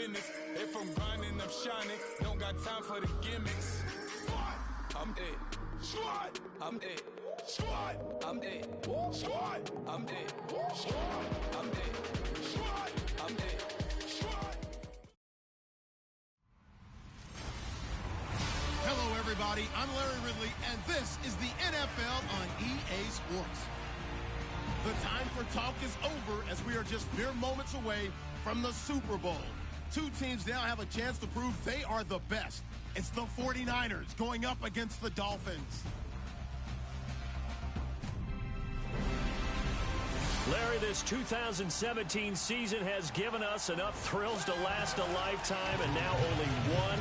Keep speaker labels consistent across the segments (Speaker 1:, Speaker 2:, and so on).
Speaker 1: business. If I'm grinding, I'm shining. Don't got time for the gimmicks. I'm it. Squad. I'm it. Squad. I'm it. Squad. I'm it. Squad. I'm it. Squad. I'm it. Squad.
Speaker 2: Hello, everybody. I'm Larry Ridley, and this is the NFL on EA Sports. The time for talk is over as we are just mere moments away from the Super Bowl. Two teams now have a chance to prove they are the best. It's the 49ers going up against the Dolphins.
Speaker 3: Larry, this 2017 season has given us enough thrills to last a lifetime, and now only one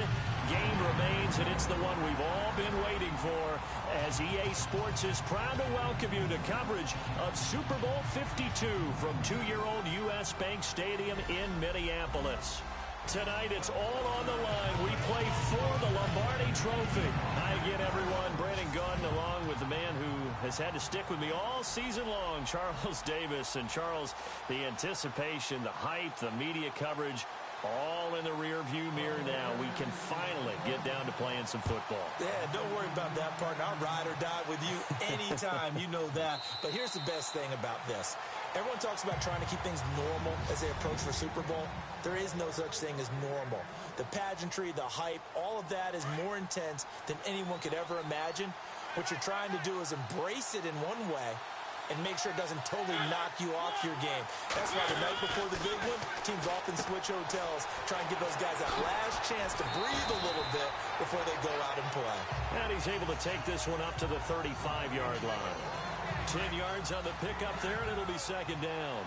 Speaker 3: game remains, and it's the one we've all been waiting for, as EA Sports is proud to welcome you to coverage of Super Bowl 52 from 2-year-old U.S. Bank Stadium in Minneapolis. Tonight, it's all on the line. We play for the Lombardi Trophy. Hi again, everyone. Brandon Gaudin along with the man who has had to stick with me all season long, Charles Davis. And Charles, the anticipation, the hype, the media coverage, all in the rear-view mirror now. We can finally get down to playing some football.
Speaker 4: Yeah, don't worry about that, partner. I'll ride or die with you anytime. You know that. But here's the best thing about this. Everyone talks about trying to keep things normal as they approach for Super Bowl. There is no such thing as normal. The pageantry, the hype, all of that is more intense than anyone could ever imagine. What you're trying to do is embrace it in one way and make sure it doesn't totally knock you off your game. That's why the night before the big one, teams often switch hotels, try and give those guys that last chance to breathe a little bit before they go out and play.
Speaker 3: And he's able to take this one up to the 35-yard line. 10 yards on the pickup there, and it'll be second down.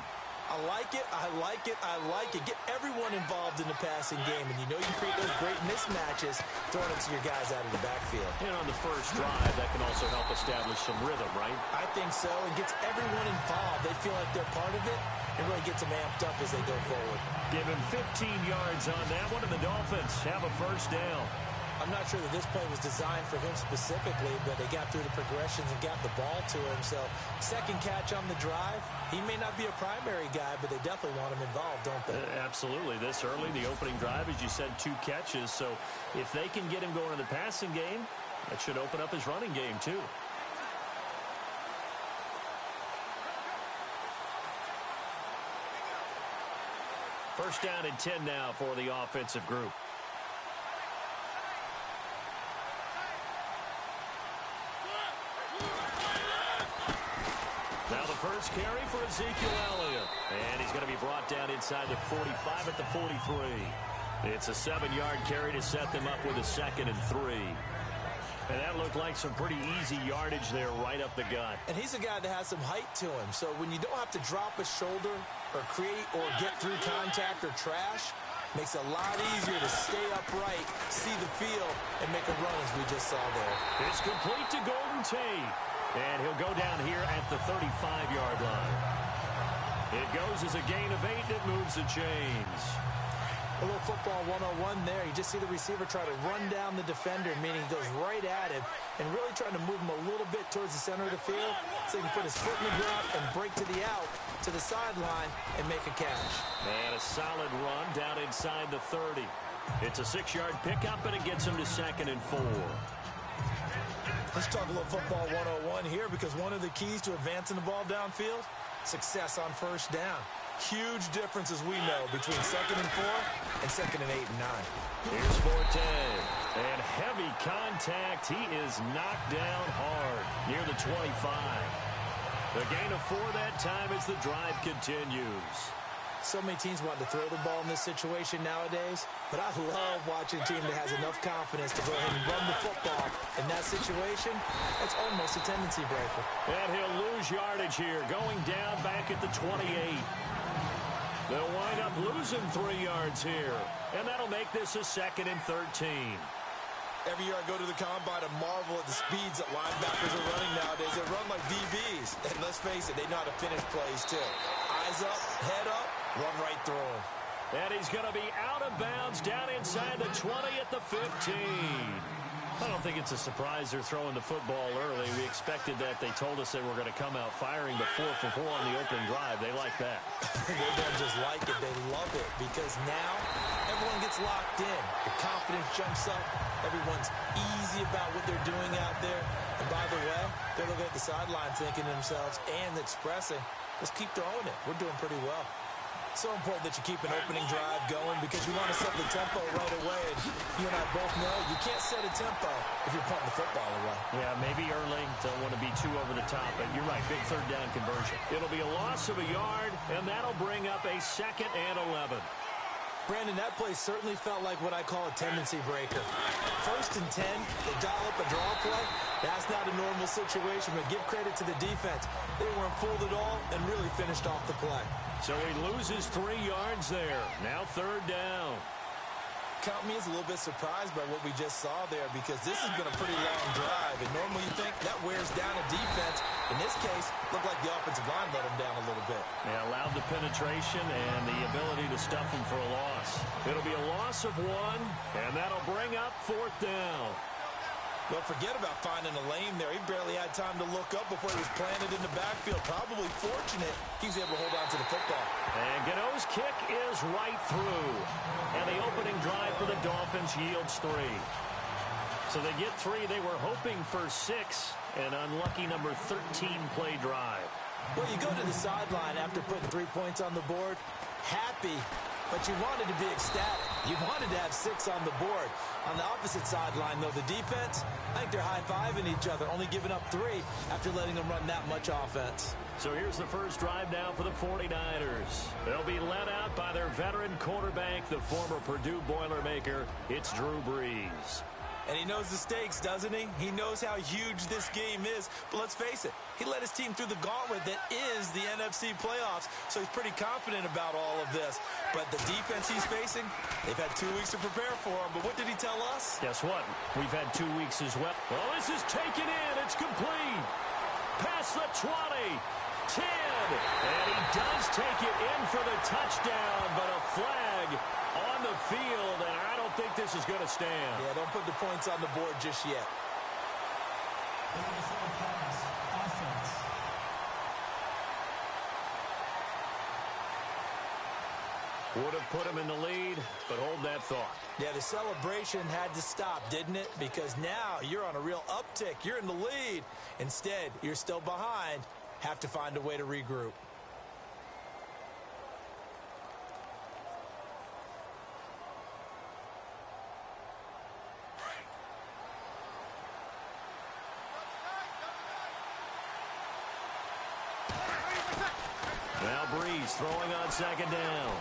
Speaker 4: I like it, I like it, I like it. Get everyone involved in the passing game, and you know you create those great mismatches throwing it to your guys out of the backfield.
Speaker 3: And on the first drive, that can also help establish some rhythm, right?
Speaker 4: I think so. It gets everyone involved. They feel like they're part of it, and really gets them amped up as they go forward.
Speaker 3: Give him 15 yards on that one, and the Dolphins have a first down.
Speaker 4: I'm not sure that this play was designed for him specifically, but they got through the progressions and got the ball to him. So, second catch on the drive. He may not be a primary guy, but they definitely want him involved, don't they?
Speaker 3: Absolutely. This early, the opening drive, as you said, 2 catches. So, if they can get him going in the passing game, that should open up his running game, too. First down and 10 now for the offensive group. Now the first carry for Ezekiel Elliott. And he's going to be brought down inside the 45 at the 43. It's a 7-yard carry to set them up with a 2nd and 3. And that looked like some pretty easy yardage there right up the gut.
Speaker 4: And he's a guy that has some height to him. So when you don't have to drop a shoulder or create or get through contact or trash, makes it a lot easier to stay upright, see the field, and make a run as we just saw there.
Speaker 3: It's complete to Golden Tate. And he'll go down here at the 35-yard line. It goes as a gain of 8 that moves the chains.
Speaker 4: A little football 101 there. You just see the receiver try to run down the defender, meaning he goes right at him and really trying to move him a little bit towards the center of the field so he can put his foot in the ground and break to the out, to the sideline, and make a catch.
Speaker 3: And a solid run down inside the 30. It's a 6-yard pickup, and it gets him to 2nd and 4.
Speaker 4: Let's talk a little football 101 here, because one of the keys to advancing the ball downfield, success on first down. Huge difference, as we know, between 2nd and 4 and 2nd and 8 and 9.
Speaker 3: Here's Forte. And heavy contact. He is knocked down hard near the 25. The gain of 4 that time as the drive continues.
Speaker 4: So many teams want to throw the ball in this situation nowadays, but I love watching a team that has enough confidence to go ahead and run the football. In that situation, it's almost a tendency breaker.
Speaker 3: And he'll lose yardage here, going down back at the 28. They'll wind up losing 3 yards here, and that'll make this a 2nd and 13.
Speaker 4: Every year I go to the combine and marvel at the speeds that linebackers are running nowadays. They run like DBs. And let's face it, they know how to finish plays too. Eyes up, head up, run right through them.
Speaker 3: And he's going to be out of bounds down inside the 20 at the 15. I don't think it's a surprise they're throwing the football early. We expected that. They told us they were going to come out firing, but 4 for 4 on the opening drive. They like that.
Speaker 4: They don't just like it. They love it, because now everyone gets locked in. The confidence jumps up. Everyone's easy about what they're doing out there. And by the way, they're looking at the sideline thinking to themselves and expressing, let's keep throwing it. We're doing pretty well. So important that you keep an opening drive going because you want to set the tempo right away. And you and I both know you can't set a tempo if you're punting the football away.
Speaker 3: Yeah, maybe early. Don't want to be too over the top, but you're right. Big third down conversion. It'll be a loss of a yard, and that'll bring up a 2nd and 11.
Speaker 4: Brandon, that play certainly felt like what I call a tendency breaker. 1st and 10, they dial up a draw play. That's not a normal situation, but give credit to the defense. They weren't fooled at all and really finished off the play.
Speaker 3: So he loses 3 yards there. Now 3rd down.
Speaker 4: Count me as a little bit surprised by what we just saw there because this has been a pretty long drive. And normally you think that wears down a defense. In this case, looked like the offensive line let them down a little bit.
Speaker 3: Yeah, allowed the penetration and the ability to stuff him for a loss. It'll be a loss of 1, and that'll bring up 4th down.
Speaker 4: Well, forget about finding a lane there. He barely had time to look up before he was planted in the backfield. Probably fortunate he was able to hold on to the football.
Speaker 3: And Gano's kick is right through. And the opening drive for the Dolphins yields 3. So they get 3. They were hoping for 6. An unlucky number 13 play drive.
Speaker 4: Well, you go to the sideline after putting 3 points on the board, happy, but you wanted to be ecstatic. You wanted to have 6 on the board. On the opposite sideline, though, the defense, I think they're high-fiving each other, only giving up 3 after letting them run that much offense.
Speaker 3: So here's the first drive now for the 49ers. They'll be led out by their veteran quarterback, the former Purdue Boilermaker. It's Drew Brees.
Speaker 4: And he knows the stakes, doesn't he? He knows how huge this game is. But let's face it, he led his team through the gauntlet that is the NFC playoffs, so he's pretty confident about all of this. But the defense he's facing, they've had 2 weeks to prepare for him. But what did he tell us?
Speaker 3: Guess what? We've had 2 weeks as well. Well, this is taken in. It's complete. Past the 20. 10. And he does take it in for the touchdown, but a flag on the field, and I don't think this is going to stand.
Speaker 4: Yeah, don't put the points on the board just yet.
Speaker 3: Would have put him in the lead, but hold that thought.
Speaker 4: Yeah, the celebration had to stop, didn't it? Because now you're on a real uptick. You're in the lead. Instead, you're still behind. Have to find a way to regroup.
Speaker 3: Now Brees throwing on 2nd down.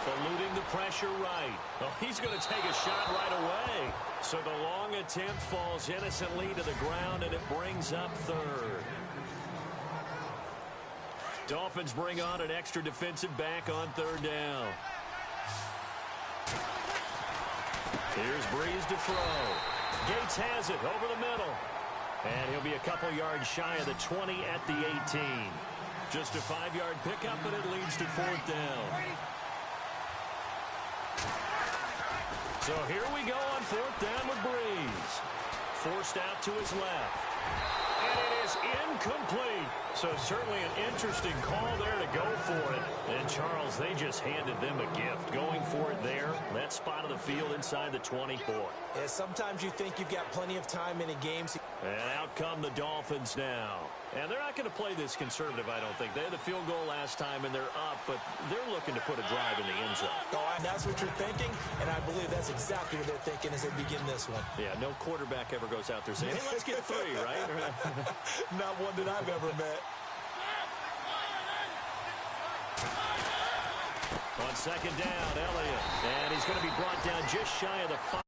Speaker 3: Eluding the pressure right. Well, he's going to take a shot right away. So the long attempt falls innocently to the ground, and it brings up 3rd. Dolphins bring on an extra defensive back on 3rd down. Here's Brees to throw. Gates has it over the middle. And he'll be a couple yards shy of the 20 at the 18. Just a 5-yard pickup, and it leads to 4th down. So here we go on 4th down with Brees. Forced out to his left. And it is incomplete. So certainly an interesting call there to go for it. And Charles, they just handed them a gift. Going for it there, that spot of the field inside the 20. Boy.
Speaker 4: Yeah, sometimes you think you've got plenty of time in a game.
Speaker 3: And out come the Dolphins now. And they're not going to play this conservative, I don't think. They had the field goal last time, and they're up, but they're looking to put a drive in the end zone.
Speaker 4: Oh, and that's what you're thinking, and I believe that's exactly what they're thinking as they begin this one.
Speaker 3: Yeah, no quarterback ever goes out there saying, hey, let's get 3, right?
Speaker 4: Not one that I've ever met.
Speaker 3: On 2nd down, Elliott. And he's going to be brought down just shy of the 5.